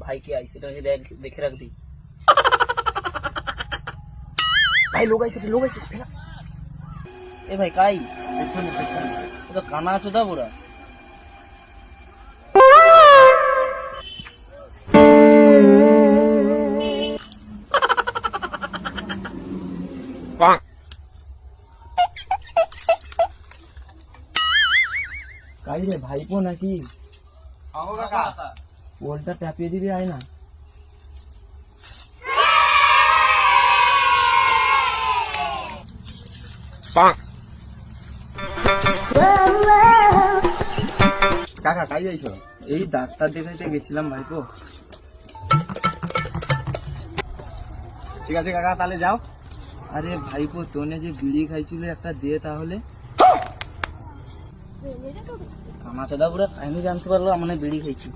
ভাইকে আইছে, এটাকে দেখে রাখবি। ভাই লোক আইছে, ফেলা। এ ভাই কাই পেছনে ও তো কানা আছো দা পুরা। কাই রে ভাইপো নাকি? পোলটা চাপিয়ে দিবি, আয় না। কাকা কাই যাইছো? এই ডাক্তার দেখাইতে গেছিলাম ভাইপো। ঠিক আছে কাকা, তাহলে যাও। আরে ভাইপো তোনে যে বিড়ি খাইছিল একটা দে তাহলে। কামাচাদা পুরো কাহিনী জানতে পারলো মানে বিড়ি খাইছি।